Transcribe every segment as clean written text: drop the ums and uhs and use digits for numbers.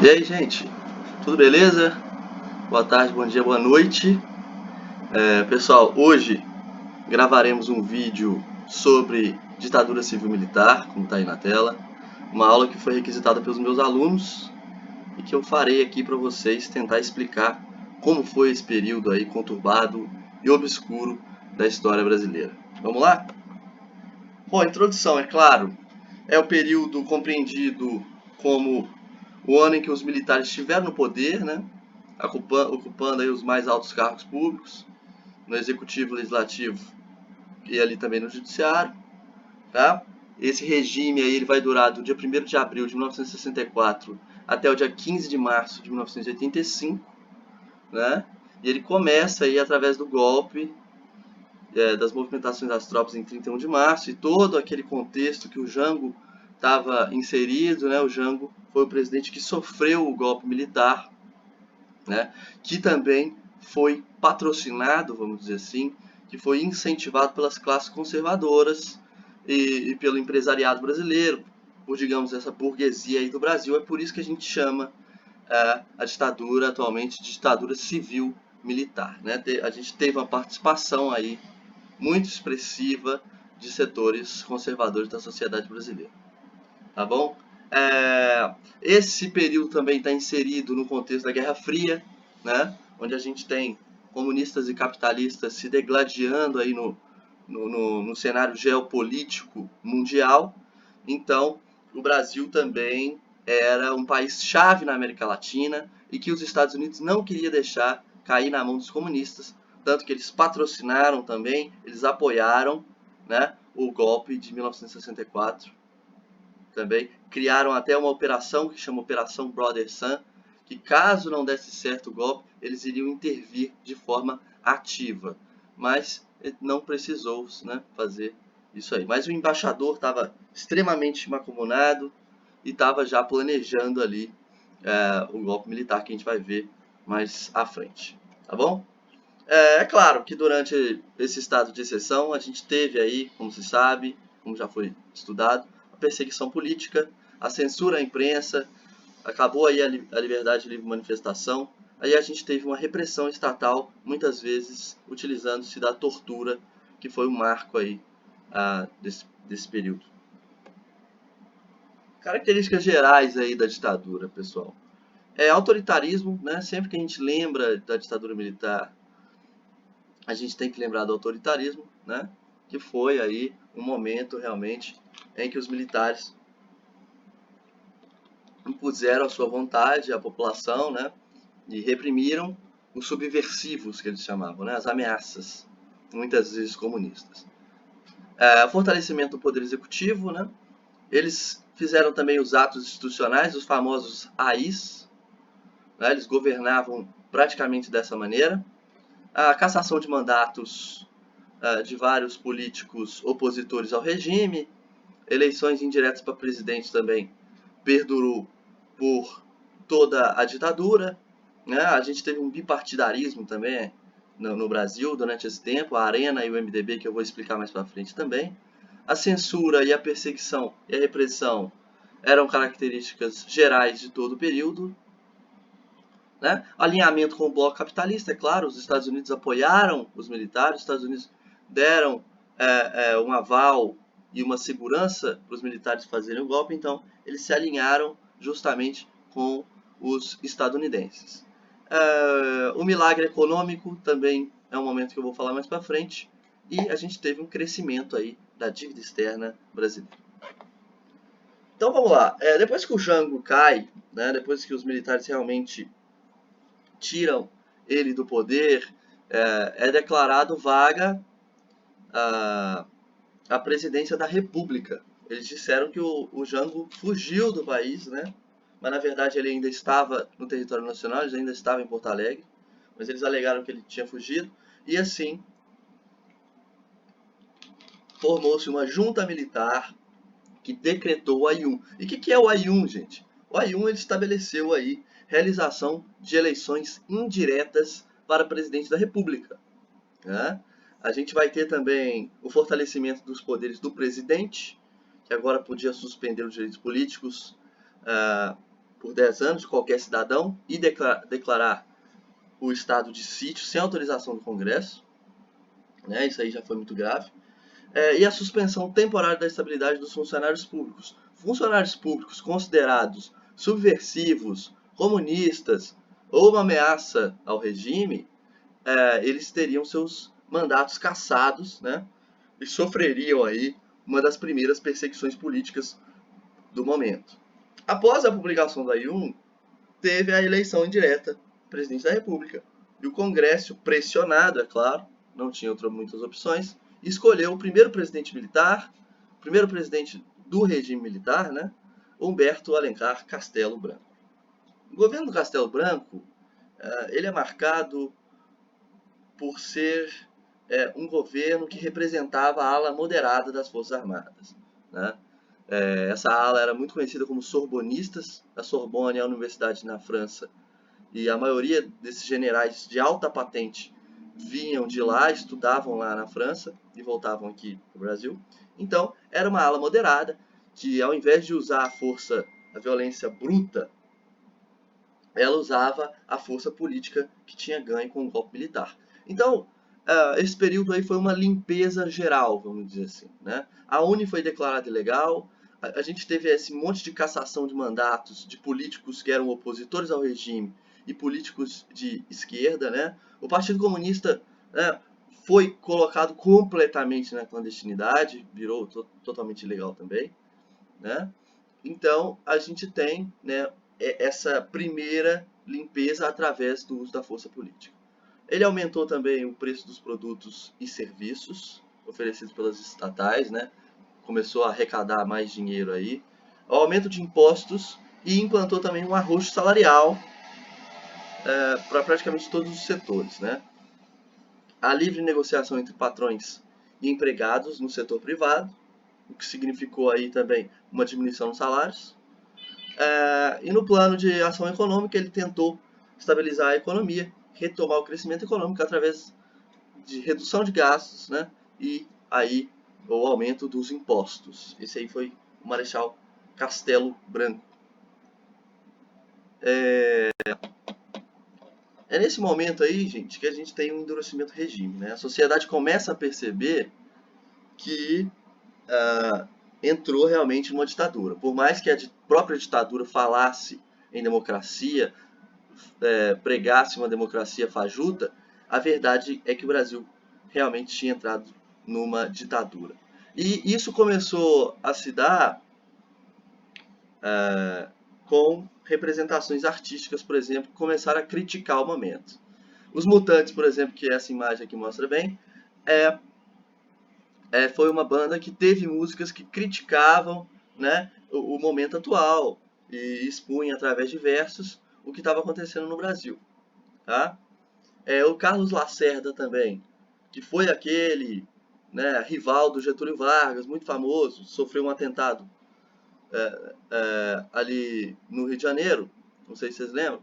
E aí, gente? Tudo beleza? Boa tarde, bom dia, boa noite. Pessoal, hoje gravaremos um vídeo sobre ditadura civil-militar, como está aí na tela. Uma aula que foi requisitada pelos meus alunos e que eu farei aqui para vocês tentar explicar como foi esse período aí conturbado e obscuro da história brasileira. Vamos lá? Bom, a introdução, é claro, é o período compreendido como o ano em que os militares estiveram no poder, né? Ocupando aí os mais altos cargos públicos, no executivo, legislativo e ali também no judiciário, tá? Esse regime aí ele vai durar do dia 1º de abril de 1964 até o dia 15 de março de 1985, né? E ele começa aí através do golpe, das movimentações das tropas em 31 de março e todo aquele contexto que o Jango estava inserido, né? O Jango foi o presidente que sofreu o golpe militar, né, que também foi patrocinado, vamos dizer assim, que foi incentivado pelas classes conservadoras e pelo empresariado brasileiro, por, digamos, essa burguesia aí do Brasil. É por isso que a gente chama a ditadura atualmente de ditadura civil-militar. Né? A gente teve uma participação aí muito expressiva de setores conservadores da sociedade brasileira. Tá bom? Esse período também está inserido no contexto da Guerra Fria, né? Onde a gente tem comunistas e capitalistas se degladiando aí no cenário geopolítico mundial. Então, o Brasil também era um país-chave na América Latina e que os Estados Unidos não queria deixar cair na mão dos comunistas, tanto que eles patrocinaram também, eles apoiaram, né, o golpe de 1964 também. Criaram até uma operação que chama Operação Brother Sun, que caso não desse certo o golpe, eles iriam intervir de forma ativa. Mas não precisou, né, fazer isso aí. Mas o embaixador estava extremamente macumunado e estava já planejando ali o golpe militar que a gente vai ver mais à frente. Tá bom? É claro que durante esse estado de exceção a gente teve aí, como se sabe, como já foi estudado, a perseguição política, a censura à imprensa, acabou aí a liberdade de livre manifestação, aí a gente teve uma repressão estatal, muitas vezes utilizando-se da tortura, que foi um marco aí desse período. Características gerais aí da ditadura, pessoal. Autoritarismo, né? Sempre que a gente lembra da ditadura militar, a gente tem que lembrar do autoritarismo, né? Que foi aí um momento realmente em que os militares impuseram a sua vontade à população, né? E reprimiram os subversivos que eles chamavam, né? As ameaças, muitas vezes comunistas. Fortalecimento do poder executivo, né? Eles fizeram também os atos institucionais, os famosos AIs, né? Eles governavam praticamente dessa maneira. A cassação de mandatos de vários políticos opositores ao regime, eleições indiretas para presidente também perdurou por toda a ditadura. Né? A gente teve um bipartidarismo também no Brasil durante esse tempo, a Arena e o MDB, que eu vou explicar mais para frente também. A censura e a perseguição e a repressão eram características gerais de todo o período. Né? Alinhamento com o bloco capitalista, é claro, os Estados Unidos apoiaram os militares, os Estados Unidos deram um aval e uma segurança para os militares fazerem o golpe, então eles se alinharam justamente com os estadunidenses. O milagre econômico também é um momento que eu vou falar mais para frente, e a gente teve um crescimento aí da dívida externa brasileira. Então vamos lá, depois que o Jango cai, né, depois que os militares realmente tiram ele do poder, é declarado vaga a presidência da República. Eles disseram que o Jango fugiu do país, né? Mas na verdade ele ainda estava no território nacional, ele ainda estava em Porto Alegre, mas eles alegaram que ele tinha fugido, e assim formou-se uma junta militar que decretou o AI-1. E o que é o AI-1, gente? O AI-1 ele estabeleceu aí realização de eleições indiretas para presidente da República. Né? A gente vai ter também o fortalecimento dos poderes do presidente, que agora podia suspender os direitos políticos por 10 anos de qualquer cidadão e declarar o estado de sítio sem autorização do Congresso, né? Isso aí já foi muito grave. E a suspensão temporária da estabilidade dos funcionários públicos. Funcionários públicos considerados subversivos, comunistas ou uma ameaça ao regime, eles teriam seus mandatos cassados, né? E sofreriam aí uma das primeiras perseguições políticas do momento. Após a publicação da I-1, teve a eleição indireta do presidente da República. E o Congresso, pressionado, é claro, não tinha muitas opções, escolheu o primeiro presidente militar, o primeiro presidente do regime militar, né, Humberto Alencar Castelo Branco. O governo do Castelo Branco, ele é marcado por ser um governo que representava a ala moderada das Forças Armadas, né? Essa ala era muito conhecida como sorbonistas. A Sorbonne é a universidade na França, e a maioria desses generais de alta patente vinham de lá, estudavam lá na França e voltavam aqui para o Brasil. Então, era uma ala moderada que, ao invés de usar a força, a violência bruta, ela usava a força política que tinha ganho com o golpe militar. Então, esse período aí foi uma limpeza geral, vamos dizer assim, né? A UNE foi declarada ilegal, a gente teve esse monte de cassação de mandatos de políticos que eram opositores ao regime e políticos de esquerda, né? O Partido Comunista, né, foi colocado completamente na clandestinidade, virou totalmente ilegal também, né? Então, a gente tem, né, essa primeira limpeza através do uso da força política. Ele aumentou também o preço dos produtos e serviços oferecidos pelas estatais, né? Começou a arrecadar mais dinheiro aí. O aumento de impostos e implantou também um arrojo salarial para praticamente todos os setores, né? A livre negociação entre patrões e empregados no setor privado, o que significou aí também uma diminuição nos salários. E no plano de ação econômica, ele tentou estabilizar a economia, retomar o crescimento econômico através de redução de gastos, né? E aí o aumento dos impostos. Esse aí foi o Marechal Castelo Branco. É nesse momento aí, gente, que a gente tem um endurecimento do regime, né? A sociedade começa a perceber que entrou realmente numa ditadura. Por mais que a própria ditadura falasse em democracia, pregasse uma democracia fajuta, a verdade é que o Brasil realmente tinha entrado numa ditadura. E isso começou a se dar com representações artísticas, por exemplo, que começaram a criticar o momento. Os Mutantes, por exemplo, que essa imagem aqui mostra bem, foi uma banda que teve músicas que criticavam, né, o momento atual e expunha através de versos o que estava acontecendo no Brasil. Tá? O Carlos Lacerda também, que foi aquele, né, rival do Getúlio Vargas, muito famoso, sofreu um atentado ali no Rio de Janeiro, não sei se vocês lembram.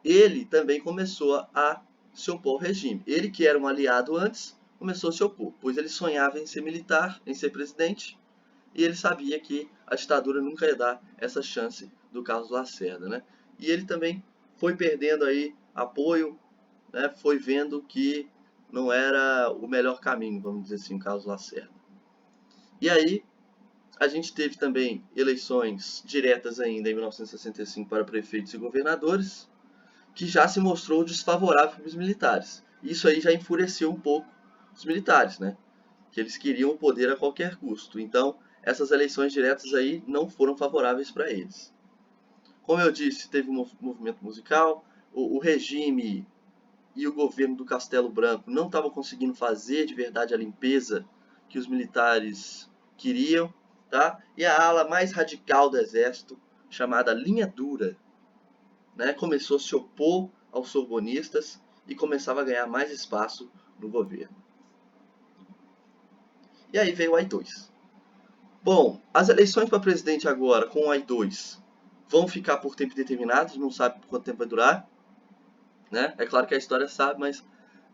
Ele também começou a se opor ao regime. Ele, que era um aliado antes, começou a se opor, pois ele sonhava em ser militar, em ser presidente, e ele sabia que a ditadura nunca ia dar essa chance do Carlos Lacerda, né? E ele também foi perdendo aí apoio, né? Foi vendo que não era o melhor caminho, vamos dizer assim, o Carlos Lacerda. E aí a gente teve também eleições diretas ainda em 1965 para prefeitos e governadores, que já se mostrou desfavorável para os militares. Isso aí já enfureceu um pouco os militares, né? Que eles queriam o poder a qualquer custo. Então, essas eleições diretas aí não foram favoráveis para eles. Como eu disse, teve um movimento musical, o regime e o governo do Castelo Branco não estavam conseguindo fazer de verdade a limpeza que os militares queriam, tá? E a ala mais radical do exército, chamada Linha Dura, né, começou a se opor aos sorbonistas e começava a ganhar mais espaço no governo. E aí veio o AI-2. Bom, as eleições para presidente agora com o AI-2 vão ficar por tempo determinado, não sabe por quanto tempo vai durar, né? É claro que a história sabe, mas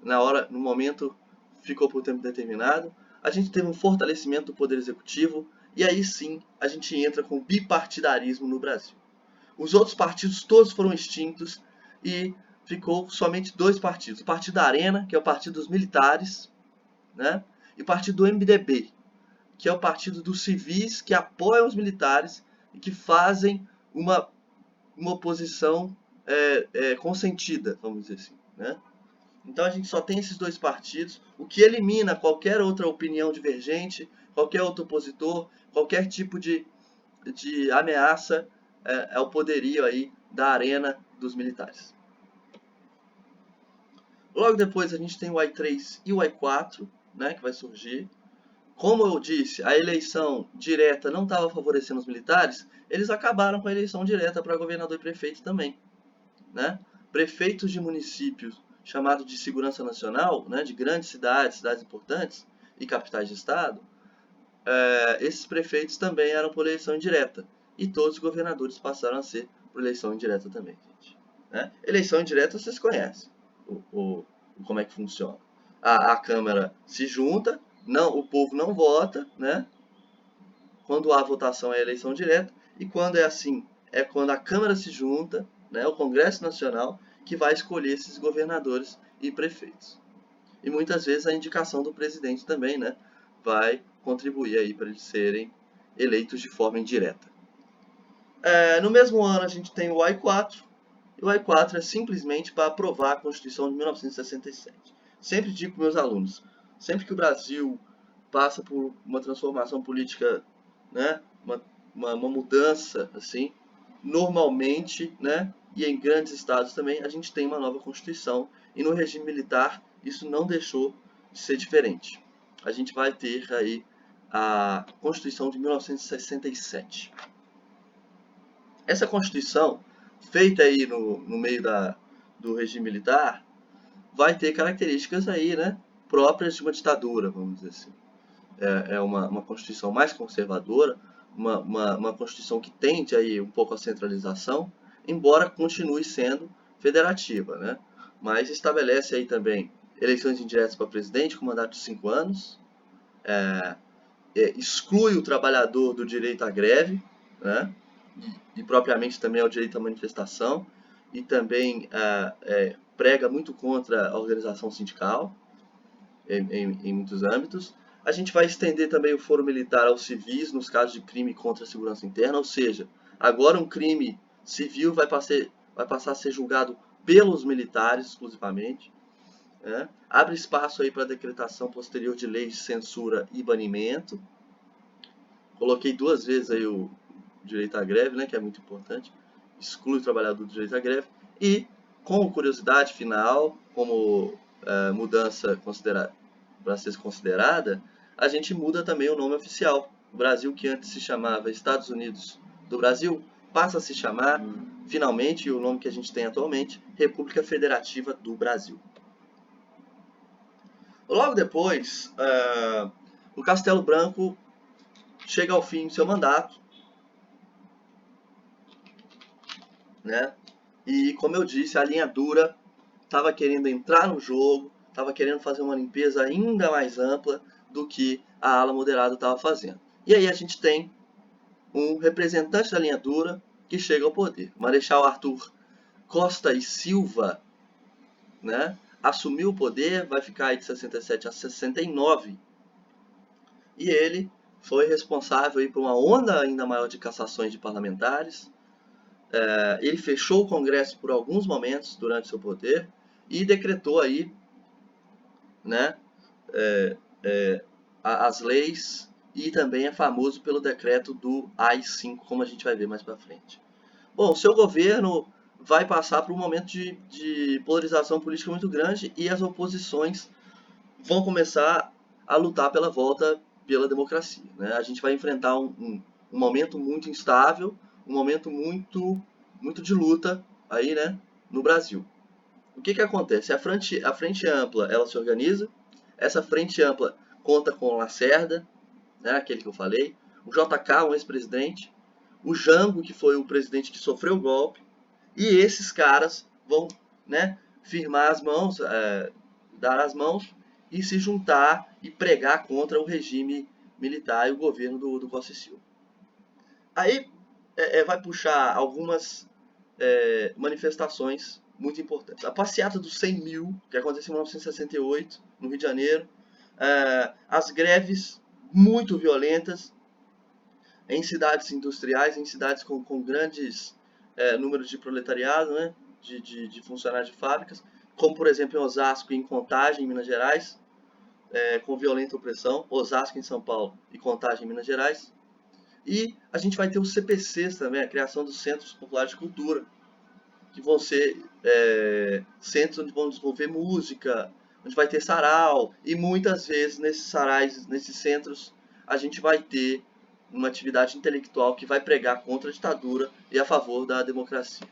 no momento, ficou por tempo determinado. A gente teve um fortalecimento do poder executivo e aí sim a gente entra com o bipartidarismo no Brasil. Os outros partidos todos foram extintos e ficou somente 2 partidos. O Partido da Arena, que é o partido dos militares, né? E o partido do MDB, que é o partido dos civis que apoiam os militares e que fazem uma oposição consentida, vamos dizer assim, né? Então a gente só tem esses 2 partidos, o que elimina qualquer outra opinião divergente, qualquer outro opositor, qualquer tipo de ameaça ao poderio aí da arena dos militares. Logo depois a gente tem o AI3 e o AI4, né, que vai surgir. Como eu disse, a eleição direta não estava favorecendo os militares, eles acabaram com a eleição direta para governador e prefeito também, né? Prefeitos de municípios chamados de segurança nacional, né, de grandes cidades, cidades importantes e capitais de estado, esses prefeitos também eram por eleição indireta. E todos os governadores passaram a ser por eleição indireta também, gente. Né? Eleição indireta vocês conhecem como é que funciona. A Câmara se junta, o povo não vota, né? Quando há votação é eleição direta, e quando é assim, é quando a Câmara se junta, né, o Congresso Nacional, que vai escolher esses governadores e prefeitos. E muitas vezes a indicação do presidente também, né, vai contribuir aí para eles serem eleitos de forma indireta. No mesmo ano a gente tem o AI4, e o AI4 é simplesmente para aprovar a Constituição de 1967. Sempre digo para meus alunos, sempre que o Brasil passa por uma transformação política, né, uma mudança, assim, normalmente, né, e em grandes estados também, a gente tem uma nova Constituição, e no regime militar isso não deixou de ser diferente. A gente vai ter aí a Constituição de 1967. Essa Constituição, feita aí no meio do regime militar, vai ter características aí, né, próprias de uma ditadura, vamos dizer assim. É uma Constituição mais conservadora, uma Constituição que tende aí um pouco a centralização, embora continue sendo federativa, né? Mas estabelece aí também eleições indiretas para presidente com mandato de 5 anos, exclui o trabalhador do direito à greve, né? E propriamente também ao direito à manifestação, e também prega muito contra a organização sindical em muitos âmbitos. A gente vai estender também o foro militar aos civis nos casos de crime contra a segurança interna, ou seja, agora um crime civil vai passar a ser julgado pelos militares exclusivamente. Né? Abre espaço aí para a decretação posterior de leis de censura e banimento. Coloquei 2 vezes aí o direito à greve, né, que é muito importante. Exclui o trabalhador do direito à greve. E, como curiosidade final, como mudança para ser considerada, a gente muda também o nome oficial. O Brasil, que antes se chamava Estados Unidos do Brasil, passa a se chamar, finalmente, o nome que a gente tem atualmente, República Federativa do Brasil. Logo depois, o Castelo Branco chega ao fim do seu mandato, né? E, como eu disse, a linha dura estava querendo entrar no jogo, estava querendo fazer uma limpeza ainda mais ampla do que a ala moderada estava fazendo. E aí a gente tem um representante da linha dura que chega ao poder. Marechal Arthur Costa e Silva, né, assumiu o poder, vai ficar aí de 67 a 69, e ele foi responsável aí por uma onda ainda maior de cassações de parlamentares. Ele fechou o Congresso por alguns momentos durante seu poder e decretou aí, né, as leis, e também é famoso pelo decreto do AI-5, como a gente vai ver mais para frente. Bom, o seu governo vai passar por um momento de polarização política muito grande, e as oposições vão começar a lutar pela volta pela democracia. Né? A gente vai enfrentar um momento muito instável, um momento muito de luta aí, né, no Brasil. O que acontece? A frente ampla, ela se organiza. Essa frente ampla conta com o Lacerda, né, aquele que eu falei, o JK, um ex-presidente, o Jango, que foi o presidente que sofreu o golpe, e esses caras vão, né, firmar as mãos, dar as mãos e se juntar e pregar contra o regime militar e o governo do Costa e Silva. Aí vai puxar algumas manifestações muito importantes. A passeata dos 100 mil, que aconteceu em 1968, no Rio de Janeiro, as greves muito violentas em cidades industriais, em cidades com grandes números de proletariado, né, de funcionários de fábricas, como por exemplo em Osasco e em Contagem, em Minas Gerais, com violenta opressão, Osasco em São Paulo e Contagem em Minas Gerais. E a gente vai ter os CPCs também, a criação dos Centros Populares de Cultura, que vão ser centros onde vão desenvolver música, onde vai ter sarau, e muitas vezes nesses sarais, nesses centros, a gente vai ter uma atividade intelectual que vai pregar contra a ditadura e a favor da democracia.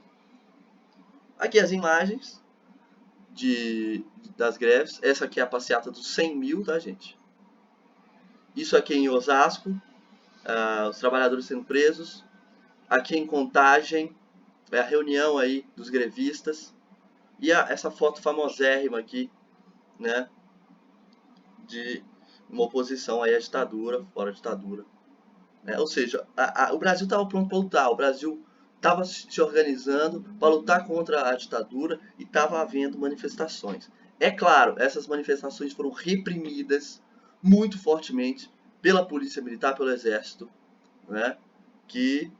Aqui as imagens das greves. Essa aqui é a passeata dos 100 mil, tá, gente? Isso aqui em Osasco, os trabalhadores sendo presos. Aqui em Contagem, a reunião aí dos grevistas. E essa foto famosérrima aqui, né, de uma oposição aí à ditadura, fora a ditadura. Ou seja, o Brasil estava pronto para lutar, o Brasil estava se organizando para lutar contra a ditadura e estava havendo manifestações. É claro, essas manifestações foram reprimidas muito fortemente pela polícia militar, pelo exército, né, que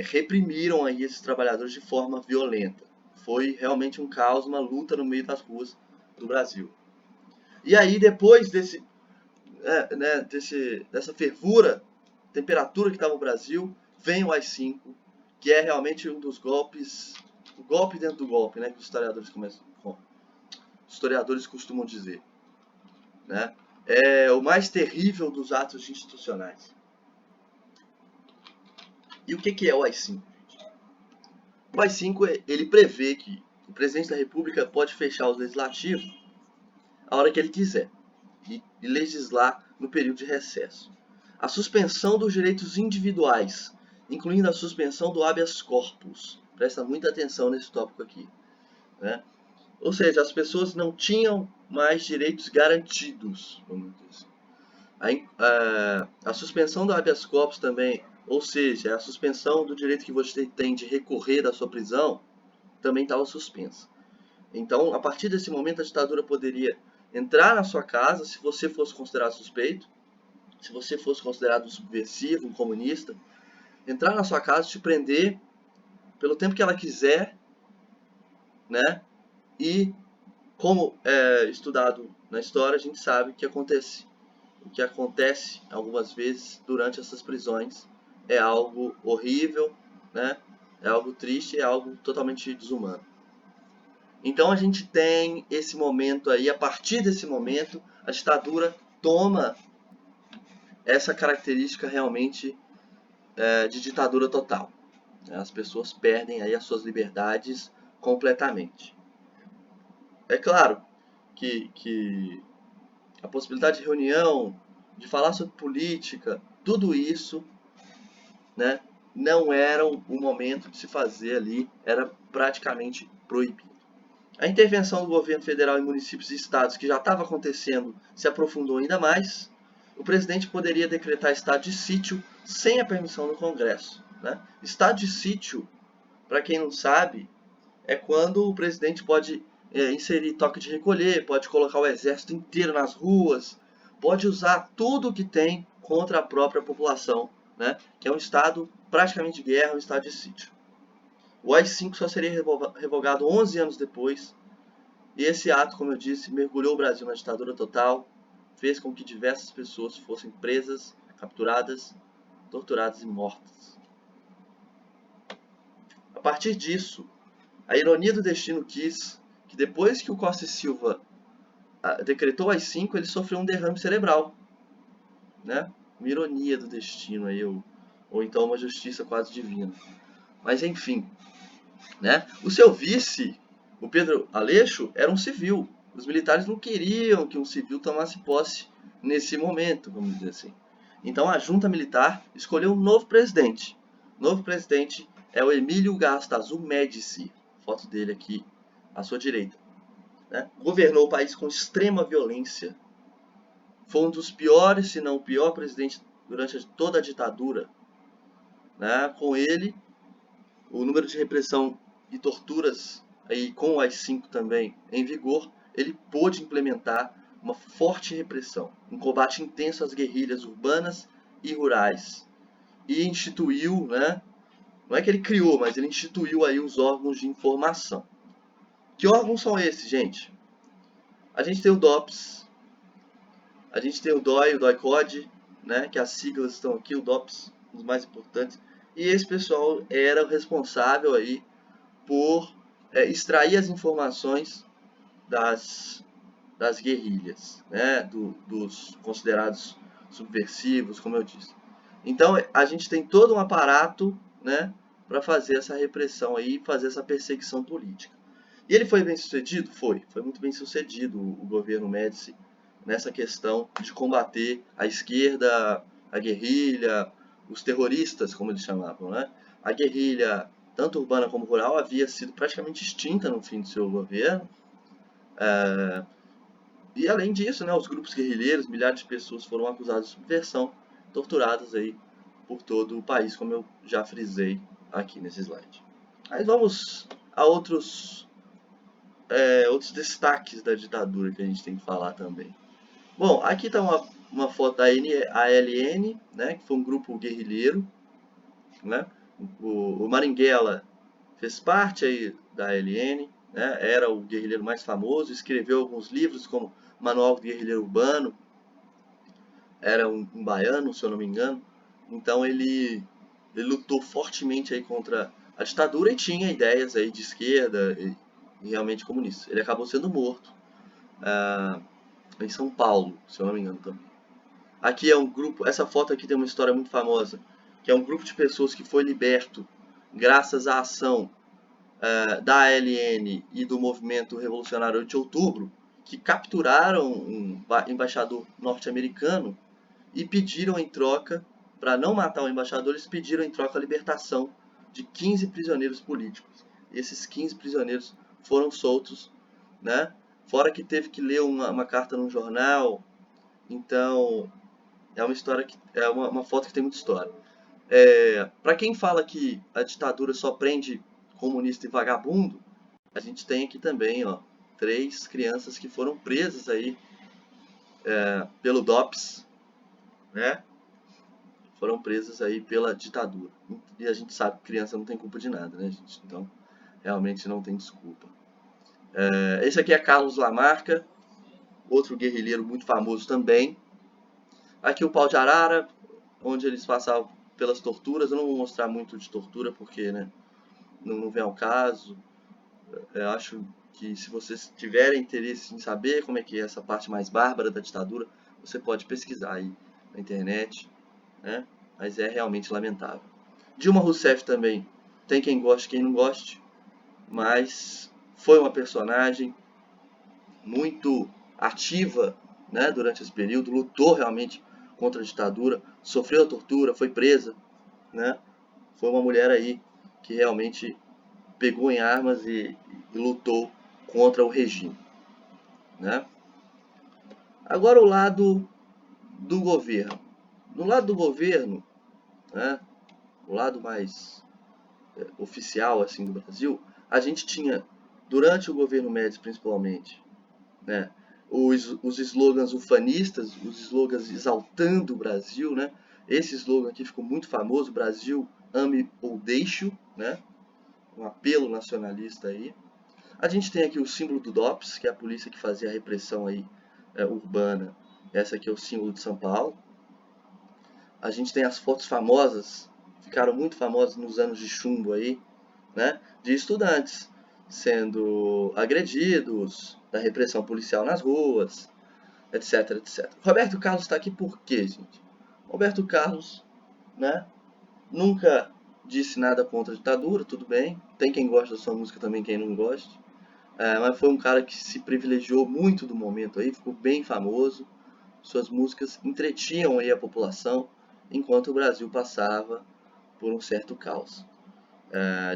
reprimiram aí esses trabalhadores de forma violenta. Foi realmente um caos, uma luta no meio das ruas do Brasil. E aí, depois dessa fervura, temperatura que estava o Brasil, vem o AI-5, que é realmente um dos golpes, o golpe dentro do golpe, né, que os historiadores costumam dizer, né? É o mais terrível dos atos institucionais. E o que é o AI-5? O AI-5 ele prevê que o presidente da República pode fechar o legislativo a hora que ele quiser e legislar no período de recesso. A suspensão dos direitos individuais, incluindo a suspensão do habeas corpus. Presta muita atenção nesse tópico aqui, né? Ou seja, as pessoas não tinham mais direitos garantidos, vamos dizer assim. A suspensão do habeas corpus também, ou seja, a suspensão do direito que você tem de recorrer da sua prisão, também estava suspensa. Então, a partir desse momento, a ditadura poderia entrar na sua casa, se você fosse considerado suspeito, se você fosse considerado um subversivo, um comunista, entrar na sua casa, te prender pelo tempo que ela quiser, né? E, como é estudado na história, a gente sabe que o que acontece algumas vezes durante essas prisões é algo horrível, né? É algo triste, é algo totalmente desumano. Então a gente tem esse momento aí, a partir desse momento, a ditadura toma essa característica realmente de ditadura total. As pessoas perdem aí as suas liberdades completamente. É claro que a possibilidade de reunião, de falar sobre política, tudo isso, né, não era o momento de se fazer ali, era praticamente proibido. A intervenção do governo federal em municípios e estados, que já estava acontecendo, se aprofundou ainda mais. O presidente poderia decretar estado de sítio sem a permissão do Congresso, né? Estado de sítio, para quem não sabe, é quando o presidente pode inserir toque de recolher, pode colocar o exército inteiro nas ruas, pode usar tudo o que tem contra a própria população, né? Que é um estado praticamente de guerra, um estado de sítio. O AI-5 só seria revogado 11 anos depois, e esse ato, como eu disse, mergulhou o Brasil na ditadura total, fez com que diversas pessoas fossem presas, capturadas, torturadas e mortas. A partir disso, a ironia do destino quis que depois que o Costa e Silva decretou o AI-5, ele sofreu um derrame cerebral, né? Uma ironia do destino aí, ou então uma justiça quase divina. Mas enfim, né? O seu vice, o Pedro Aleixo, era um civil. Os militares não queriam que um civil tomasse posse nesse momento, vamos dizer assim. Então a junta militar escolheu um novo presidente. O novo presidente é o Emílio Garrastazu Médici. Foto dele aqui à sua direita. Né? Governou o país com extrema violência. Foi um dos piores, se não o pior presidente durante toda a ditadura. Né? Com ele, o número de repressão e torturas, aí com o AI-5 também em vigor, ele pôde implementar uma forte repressão, um combate intenso às guerrilhas urbanas e rurais. E instituiu, né, não é que ele criou, mas ele instituiu aí os órgãos de informação. Que órgãos são esses, gente? A gente tem o DOPS, a gente tem o DOI-CODE, né, que as siglas estão aqui, o DOPS, um dos mais importantes. E esse pessoal era o responsável aí por extrair as informações das guerrilhas, né, dos considerados subversivos, como eu disse. Então a gente tem todo um aparato, né, para fazer essa repressão aí, fazer essa perseguição política. E ele foi bem sucedido? Foi muito bem sucedido o governo Médici nessa questão de combater a esquerda, a guerrilha, os terroristas, como eles chamavam, né? A guerrilha, tanto urbana como rural, havia sido praticamente extinta no fim do seu governo. E além disso, né, os grupos guerrilheiros, milhares de pessoas foram acusadas de subversão, torturadas aí por todo o país, como eu já frisei aqui nesse slide. Aí vamos a outros destaques da ditadura que a gente tem que falar também. Bom, aqui está uma foto da ALN, né, que foi um grupo guerrilheiro, né? O Marighella fez parte aí da ALN, né? Era o guerrilheiro mais famoso, escreveu alguns livros como Manual do Guerrilheiro Urbano, era um baiano, se eu não me engano. Então ele lutou fortemente aí contra a ditadura e tinha ideias aí de esquerda e realmente comunista. Ele acabou sendo morto em São Paulo, se eu não me engano também. Aqui é um grupo, essa foto aqui tem uma história muito famosa, que é um grupo de pessoas que foi liberto graças à ação da ALN e do Movimento Revolucionário de Outubro, que capturaram um embaixador norte-americano e pediram em troca, para não matar o embaixador, eles pediram em troca a libertação de 15 prisioneiros políticos. E esses 15 prisioneiros foram soltos, né? Fora que teve que ler uma carta num jornal. Então, é uma história que é uma foto que tem muita história. Para quem fala que a ditadura só prende comunista e vagabundo, a gente tem aqui também, ó, 3 crianças que foram presas aí pelo DOPS, né? Foram presas aí pela ditadura. E a gente sabe que criança não tem culpa de nada, né, gente? Então, realmente não tem desculpa. Esse aqui é Carlos Lamarca, outro guerrilheiro muito famoso também. Aqui o Pau de Arara, onde eles passavam pelas torturas. Eu não vou mostrar muito de tortura porque, né, não vem ao caso. Eu acho que se vocês tiverem interesse em saber como é que é essa parte mais bárbara da ditadura, você pode pesquisar aí na internet, né? Mas é realmente lamentável. Dilma Rousseff também, tem quem goste, quem não goste, mas foi uma personagem muito ativa, né, durante esse período, lutou realmente contra a ditadura, sofreu a tortura, foi presa, né? Foi uma mulher aí que realmente pegou em armas e lutou contra o regime, né? Agora o lado do governo. No lado do governo, né, o lado mais oficial assim do Brasil, a gente tinha durante o governo Médici principalmente, né, os slogans ufanistas, os slogans exaltando o Brasil, né? Esse slogan aqui ficou muito famoso, Brasil ame ou deixe, né? Um apelo nacionalista aí. A gente tem aqui o símbolo do DOPS, que é a polícia que fazia a repressão aí, urbana. Essa aqui é o símbolo de São Paulo. A gente tem as fotos famosas, ficaram muito famosas nos anos de chumbo aí, né? De estudantes sendo agredidos, da repressão policial nas ruas, etc, etc. Roberto Carlos está aqui por quê, gente? Roberto Carlos, né, nunca disse nada contra a ditadura, tudo bem. Tem quem gosta da sua música também, quem não gosta. Mas foi um cara que se privilegiou muito do momento aí, ficou bem famoso. Suas músicas entretinham aí a população, enquanto o Brasil passava por um certo caos.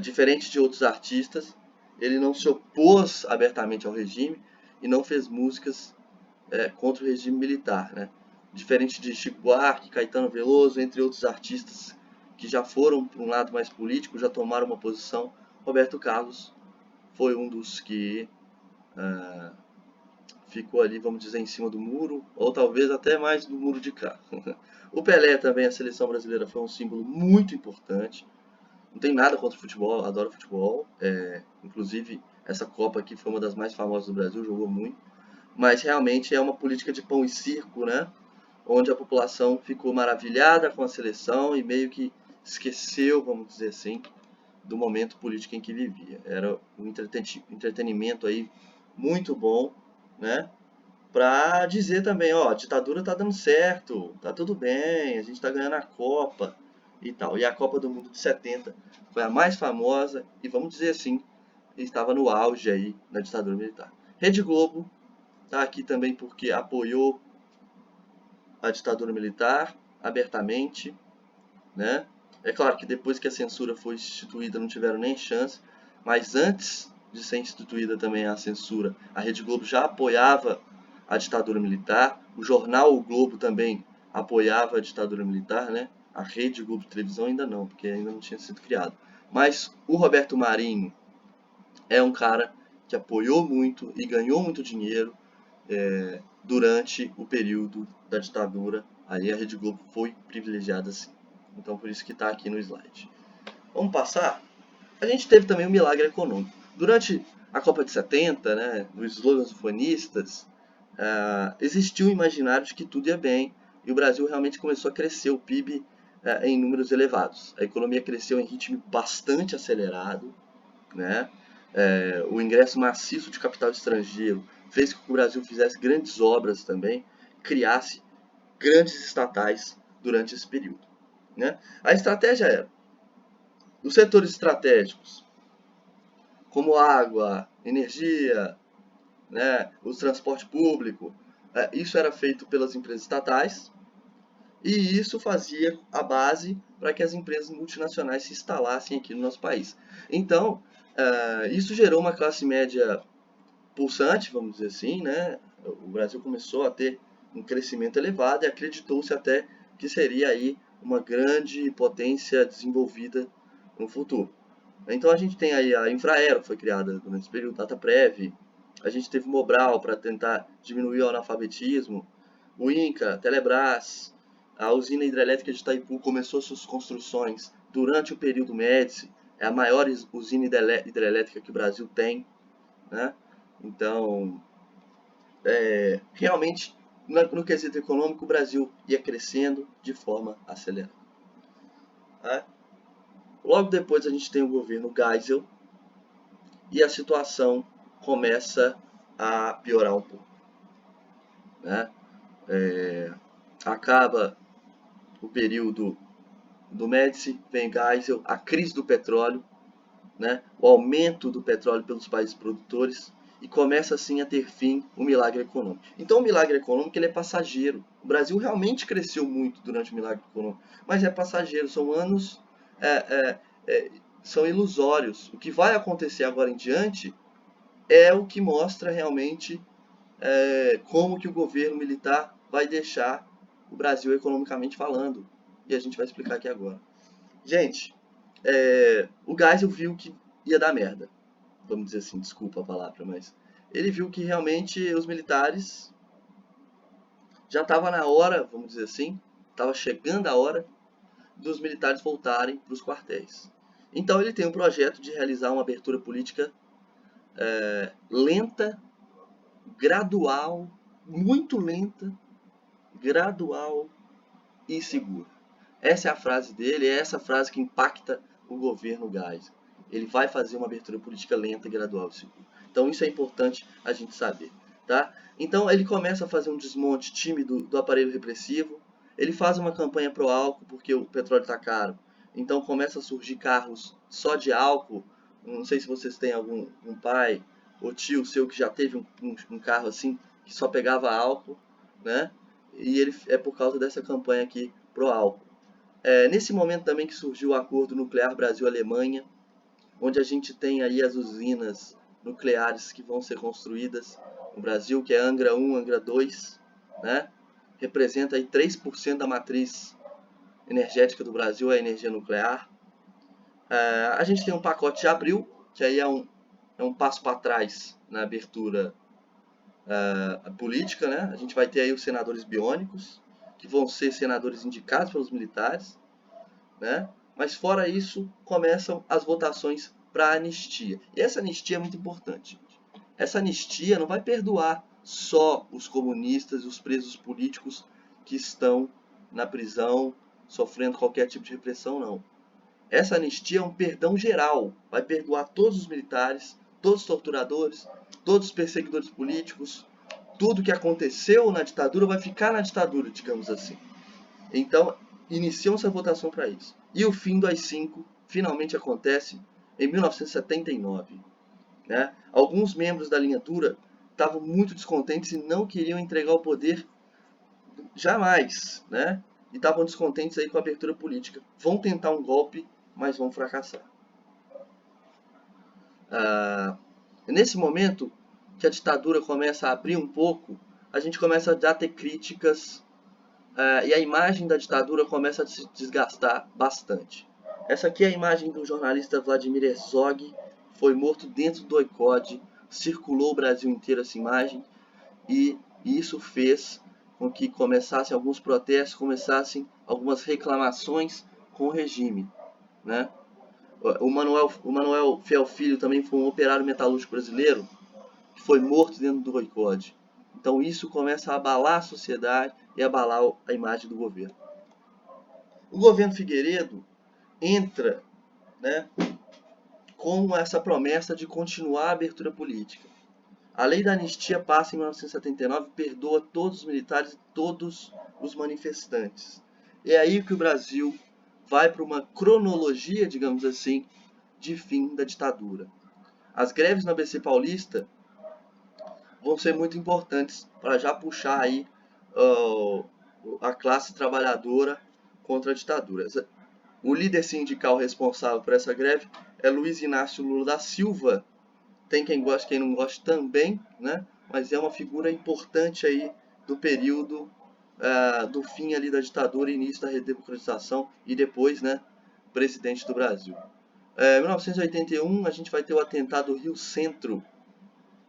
Diferente de outros artistas, ele não se opôs abertamente ao regime e não fez músicas contra o regime militar, né? Diferente de Chico Buarque, Caetano Veloso, entre outros artistas que já foram para um lado mais político, já tomaram uma posição. Roberto Carlos foi um dos que ficou ali, vamos dizer, em cima do muro, ou talvez até mais do muro de cá. O Pelé também, a seleção brasileira, foi um símbolo muito importante. Não tem nada contra o futebol, adoro futebol. Inclusive, essa Copa aqui foi uma das mais famosas do Brasil, jogou muito. Mas realmente é uma política de pão e circo, né? Onde a população ficou maravilhada com a seleção e meio que esqueceu, vamos dizer assim, do momento político em que vivia. Era um entretenimento aí muito bom, né? Para dizer também, ó, a ditadura tá dando certo, tá tudo bem, a gente tá ganhando a Copa e tal. E a Copa do Mundo de 70 foi a mais famosa e, vamos dizer assim, estava no auge aí da ditadura militar. Rede Globo tá aqui também porque apoiou a ditadura militar abertamente, né? É claro que depois que a censura foi instituída não tiveram nem chance, mas antes de ser instituída também a censura, a Rede Globo já apoiava a ditadura militar, o jornal O Globo também apoiava a ditadura militar, né? A Rede Globo de televisão ainda não, porque ainda não tinha sido criado. Mas o Roberto Marinho é um cara que apoiou muito e ganhou muito dinheiro durante o período da ditadura. Aí a Rede Globo foi privilegiada sim. Então por isso que está aqui no slide. Vamos passar? A gente teve também um milagre econômico. Durante a Copa de 70, né, os slogans ufanistas, existiu um imaginário de que tudo ia bem e o Brasil realmente começou a crescer o PIB em números elevados. A economia cresceu em ritmo bastante acelerado, né? O ingresso maciço de capital estrangeiro fez com que o Brasil fizesse grandes obras também, criasse grandes estatais durante esse período, né? A estratégia era os setores estratégicos, como água, energia, né, o transporte público, isso era feito pelas empresas estatais e isso fazia a base para que as empresas multinacionais se instalassem aqui no nosso país. Então, isso gerou uma classe média pulsante, vamos dizer assim, né? O Brasil começou a ter um crescimento elevado e acreditou-se até que seria aí uma grande potência desenvolvida no futuro. Então a gente tem aí a Infraero, que foi criada durante esse período, Dataprev, a gente teve o Mobral para tentar diminuir o analfabetismo, o INCA, Telebrás, a usina hidrelétrica de Itaipu começou suas construções durante o período Médici, é a maior usina hidrelétrica que o Brasil tem, né? Então, realmente, no quesito econômico, o Brasil ia crescendo de forma acelerada. Tá? Logo depois a gente tem o governo Geisel e a situação começa a piorar um pouco. Né? Acaba o período do Médici, vem Geisel, a crise do petróleo, né? O aumento do petróleo pelos países produtores e começa assim a ter fim o milagre econômico. Então o milagre econômico ele é passageiro. O Brasil realmente cresceu muito durante o milagre econômico, mas é passageiro, são anos são ilusórios. O que vai acontecer agora em diante é o que mostra realmente como que o governo militar vai deixar o Brasil economicamente falando. E a gente vai explicar aqui agora. Gente, o Geisel viu que ia dar merda. Vamos dizer assim, desculpa a palavra, mas ele viu que realmente os militares já estava na hora, vamos dizer assim, estava chegando a hora dos militares voltarem para os quartéis. Então ele tem um projeto de realizar uma abertura política lenta, gradual, muito lenta, gradual e segura. Essa é a frase dele, é essa frase que impacta o governo Geisel. Ele vai fazer uma abertura política lenta, gradual e segura. Então isso é importante a gente saber. Tá? Então ele começa a fazer um desmonte tímido do aparelho repressivo, ele faz uma campanha pro álcool porque o petróleo está caro, então começa a surgir carros só de álcool. Não sei se vocês têm algum pai ou tio seu que já teve um carro assim que só pegava álcool, né? E ele é por causa dessa campanha aqui pro álcool. Nesse momento também que surgiu o acordo nuclear Brasil-Alemanha, onde a gente tem aí as usinas nucleares que vão ser construídas no Brasil, que é Angra 1, Angra 2, né? Representa aí 3% da matriz energética do Brasil é a energia nuclear. A gente tem um pacote de abril, que aí é um passo para trás na abertura política, né? A gente vai ter aí os senadores biônicos, que vão ser senadores indicados pelos militares, né? Mas fora isso, começam as votações para anistia. E essa anistia é muito importante, gente. Essa anistia não vai perdoar só os comunistas e os presos políticos que estão na prisão, sofrendo qualquer tipo de repressão, não. Essa anistia é um perdão geral, vai perdoar todos os militares, todos os torturadores, todos os perseguidores políticos, tudo que aconteceu na ditadura vai ficar na ditadura, digamos assim. Então, iniciam-se a votação para isso. E o fim do AI-5 finalmente acontece em 1979. Né? Alguns membros da linha dura estavam muito descontentes e não queriam entregar o poder jamais, né? E estavam descontentes aí com a abertura política. Vão tentar um golpe, mas vão fracassar. Nesse momento que a ditadura começa a abrir um pouco, a gente começa a já ter críticas e a imagem da ditadura começa a se desgastar bastante. Essa aqui é a imagem do jornalista Vladimir Herzog, foi morto dentro do ICOD, circulou o Brasil inteiro essa imagem, e isso fez com que começassem alguns protestos, começassem algumas reclamações com o regime, né? O Manuel Fiel Filho também foi um operário metalúrgico brasileiro que foi morto dentro do boicote. Então isso começa a abalar a sociedade e abalar a imagem do governo. O governo Figueiredo entra, né, com essa promessa de continuar a abertura política. A lei da anistia passa em 1979 e perdoa todos os militares e todos os manifestantes. É aí que o Brasil vai para uma cronologia, digamos assim, de fim da ditadura. As greves no ABC Paulista vão ser muito importantes para já puxar aí a classe trabalhadora contra a ditadura. O líder sindical responsável por essa greve é Luiz Inácio Lula da Silva. Tem quem gosta, quem não gosta também, né? Mas é uma figura importante aí do período do fim ali da ditadura e início da redemocratização e depois, né, presidente do Brasil. Em 1981 a gente vai ter o atentado Rio Centro.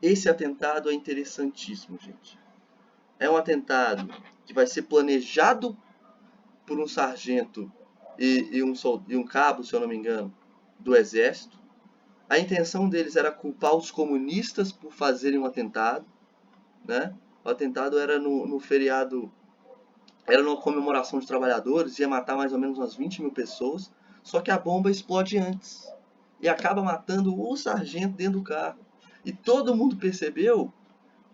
Esse atentado é interessantíssimo, gente. É um atentado que vai ser planejado por um sargento e um cabo, se eu não me engano, do exército. A intenção deles era culpar os comunistas por fazerem um atentado, né? O atentado era no feriado, era numa comemoração de trabalhadores, ia matar mais ou menos umas 20 mil pessoas, só que a bomba explode antes e acaba matando o sargento dentro do carro. E todo mundo percebeu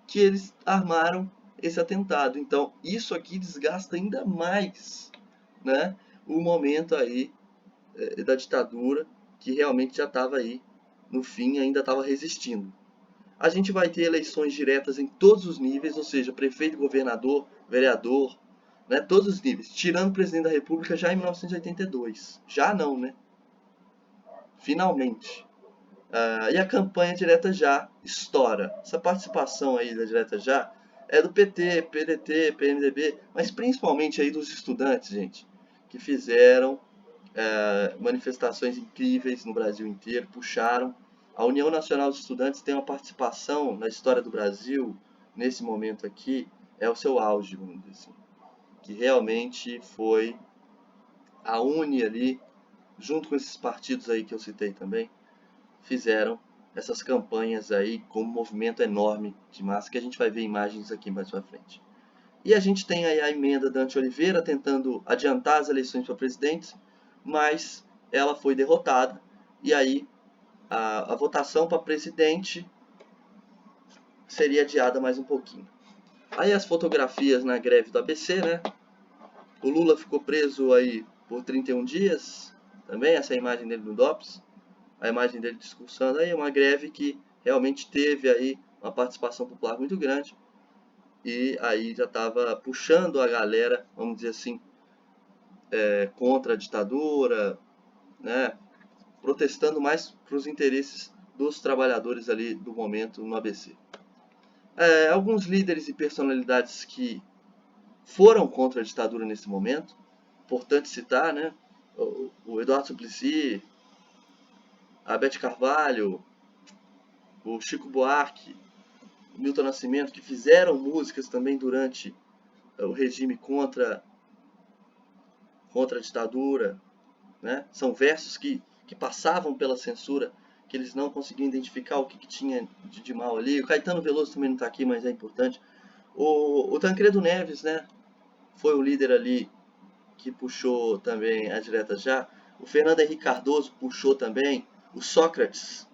que eles armaram esse atentado. Então, isso aqui desgasta ainda mais, né, o momento aí da ditadura, que realmente já estava aí no fim, ainda estava resistindo. A gente vai ter eleições diretas em todos os níveis, ou seja, prefeito, governador, vereador, né, todos os níveis, tirando o presidente da República já em 1982. Já não, né? Finalmente. E a campanha direta já estoura. Essa participação aí da direta já é do PT, PDT, PMDB, mas principalmente aí dos estudantes, gente, que fizeram manifestações incríveis no Brasil inteiro, puxaram. A União Nacional dos Estudantes tem uma participação na história do Brasil, nesse momento aqui, é o seu auge, vamos dizer assim, que realmente foi a UNE ali, junto com esses partidos aí que eu citei também, fizeram essas campanhas aí com um movimento enorme de massa, que a gente vai ver imagens aqui mais pra frente. E a gente tem aí a emenda da Dante Oliveira tentando adiantar as eleições para presidente, mas ela foi derrotada, e aí a votação para presidente seria adiada mais um pouquinho. Aí as fotografias na greve do ABC, né? O Lula ficou preso aí por 31 dias, também essa é a imagem dele no DOPS, a imagem dele discursando aí, uma greve que realmente teve aí uma participação popular muito grande, e aí já estava puxando a galera, vamos dizer assim, contra a ditadura, né, protestando mais para os interesses dos trabalhadores ali do momento no ABC. Alguns líderes e personalidades que foram contra a ditadura nesse momento, importante citar, né? O Eduardo Suplicy, a Beth Carvalho, o Chico Buarque, o Milton Nascimento, que fizeram músicas também durante o regime contra a ditadura, né? São versos que passavam pela censura, que eles não conseguiam identificar o que tinha de mal ali. O Caetano Veloso também não está aqui, mas é importante. O Tancredo Neves, né? Foi o líder ali que puxou também a direta já. O Fernando Henrique Cardoso puxou também. O Sócrates,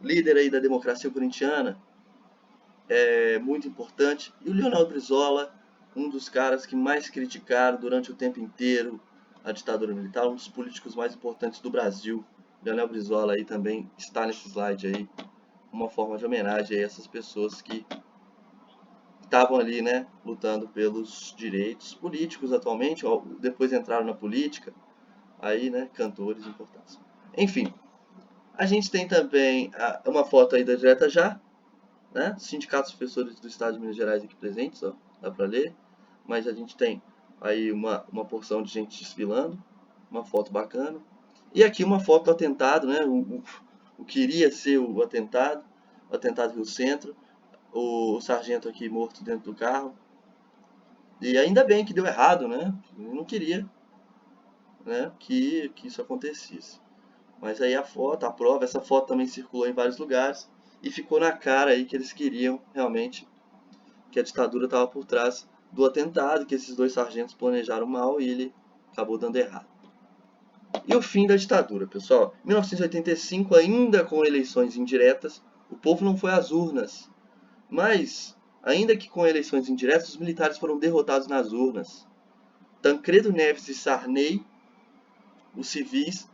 líder aí da democracia corintiana, é muito importante. E o Leonel Brizola, um dos caras que mais criticaram durante o tempo inteiro a ditadura militar, um dos políticos mais importantes do Brasil. Leonel Brizola aí também está nesse slide aí, uma forma de homenagem a essas pessoas que estavam ali, né, lutando pelos direitos políticos atualmente, depois entraram na política, aí, né, cantores importantes. Enfim, a gente tem também uma foto aí da direta já, né, sindicatos professores do estado de Minas Gerais aqui presentes, ó, dá para ler, mas a gente tem aí uma porção de gente desfilando, uma foto bacana, e aqui uma foto do atentado, né, o que iria ser o atentado Rio Centro, o sargento aqui morto dentro do carro. E ainda bem que deu errado, né? Eu não queria, né, que isso acontecesse. Mas aí a foto, a prova, essa foto também circulou em vários lugares e ficou na cara aí que eles queriam realmente que a ditadura estava por trás do atentado, que esses dois sargentos planejaram mal e ele acabou dando errado. E o fim da ditadura, pessoal. Em 1985, ainda com eleições indiretas, o povo não foi às urnas. Mas, ainda que com eleições indiretas, os militares foram derrotados nas urnas. Tancredo Neves e Sarney, os civis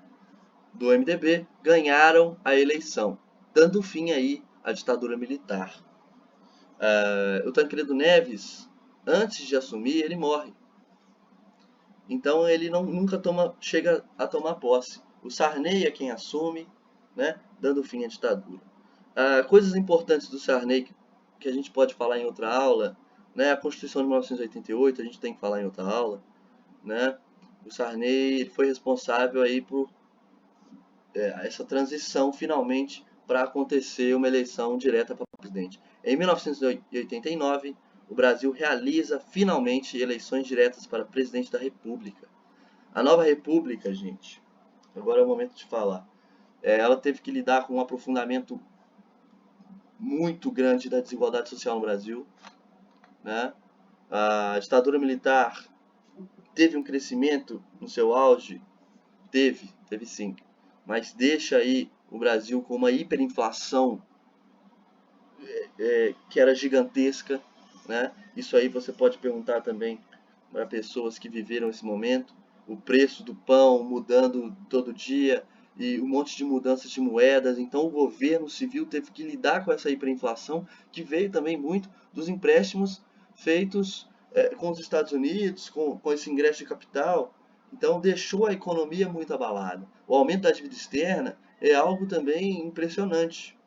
do MDB, ganharam a eleição, dando fim aí à ditadura militar. O Tancredo Neves, antes de assumir, ele morre. Então ele nunca chega a tomar posse. O Sarney é quem assume, né, dando fim à ditadura. Coisas importantes do Sarney que a gente pode falar em outra aula, né, a Constituição de 1988 a gente tem que falar em outra aula, né. O Sarney ele foi responsável aí por essa transição finalmente para acontecer uma eleição direta para presidente. Em 1989, o Brasil realiza finalmente eleições diretas para presidente da República. A nova República, gente, agora é o momento de falar, ela teve que lidar com um aprofundamento muito grande da desigualdade social no Brasil, né? A ditadura militar teve um crescimento no seu auge, teve sim, mas deixa aí o Brasil com uma hiperinflação que era gigantesca, né? Isso aí você pode perguntar também para pessoas que viveram esse momento, o preço do pão mudando todo dia e um monte de mudanças de moedas. Então o governo civil teve que lidar com essa hiperinflação, que veio também muito dos empréstimos feitos com os Estados Unidos, com esse ingresso de capital. Então deixou a economia muito abalada. O aumento da dívida externa é algo também impressionante,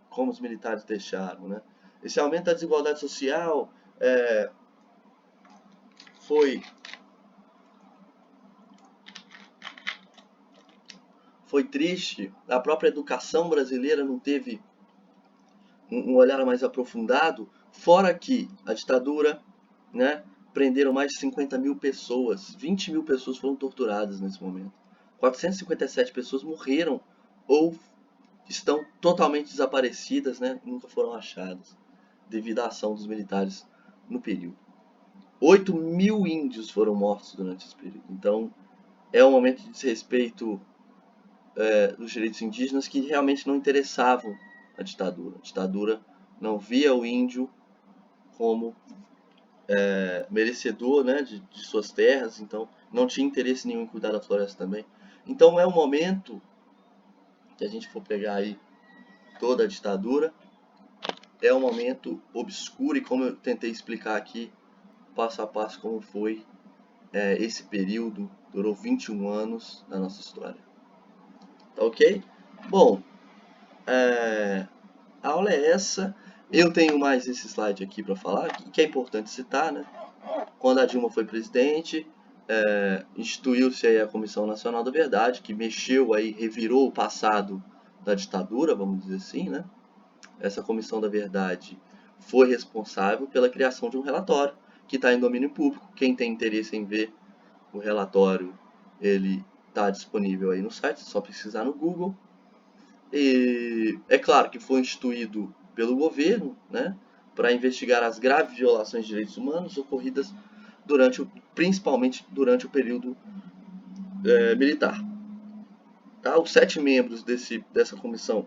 como os militares deixaram, né? Esse aumento da desigualdade social foi triste. A própria educação brasileira não teve um olhar mais aprofundado, fora que a ditadura, né, prenderam mais de 50 mil pessoas, 20 mil pessoas foram torturadas nesse momento, 457 pessoas morreram ou estão totalmente desaparecidas, né, nunca foram achadas, devido à ação dos militares no período. 8 mil índios foram mortos durante esse período. Então, é um momento de desrespeito dos direitos indígenas que realmente não interessavam a ditadura. A ditadura não via o índio como merecedor, né, de suas terras, então não tinha interesse nenhum em cuidar da floresta também. Então é um momento que a gente for pegar aí toda a ditadura, é um momento obscuro e como eu tentei explicar aqui, passo a passo como foi esse período, durou 21 anos da nossa história. Tá ok? Bom, a aula é essa. Eu tenho mais esse slide aqui para falar, que é importante citar, né? Quando a Dilma foi presidente, instituiu-se aí a Comissão Nacional da Verdade, que mexeu aí, revirou o passado da ditadura, vamos dizer assim, né? Essa Comissão da Verdade foi responsável pela criação de um relatório que está em domínio público. Quem tem interesse em ver o relatório, ele está disponível aí no site, é só pesquisar no Google. E é claro que foi instituído pelo governo, né, para investigar as graves violações de direitos humanos ocorridas principalmente durante o período militar. Tá? Os 7 membros dessa comissão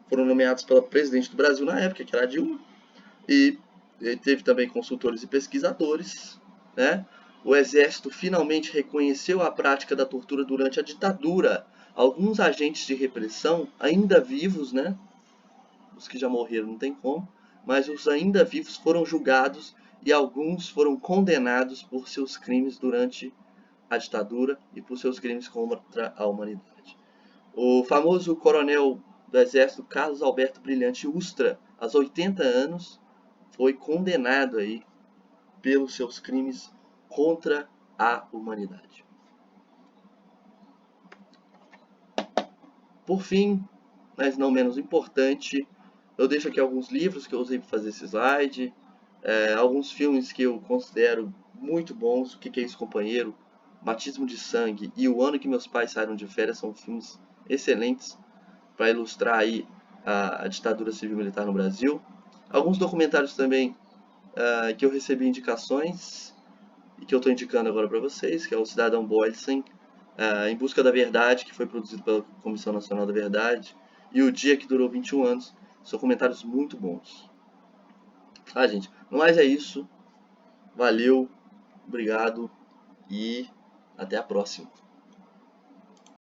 foram nomeados pela presidente do Brasil na época, que era a Dilma, e teve também consultores e pesquisadores. Né? O Exército finalmente reconheceu a prática da tortura durante a ditadura. Alguns agentes de repressão, ainda vivos, né? Os que já morreram não tem como, mas os ainda vivos foram julgados e alguns foram condenados por seus crimes durante a ditadura e por seus crimes contra a humanidade. O famoso coronel do Exército Carlos Alberto Brilhante Ustra, aos 80 anos, foi condenado aí pelos seus crimes contra a humanidade. Por fim, mas não menos importante, eu deixo aqui alguns livros que eu usei para fazer esse slide, alguns filmes que eu considero muito bons. O que é isso, companheiro? Batismo de Sangue e O Ano que Meus Pais Saíram de Férias são filmes excelentes para ilustrar aí a ditadura civil-militar no Brasil. Alguns documentários também que eu recebi indicações e que eu estou indicando agora para vocês, que é o Cidadão Boysen, Em Busca da Verdade, que foi produzido pela Comissão Nacional da Verdade, e O Dia que Durou 21 Anos. São comentários muito bons. Tá, gente? No mais é isso. Valeu, obrigado e até a próxima.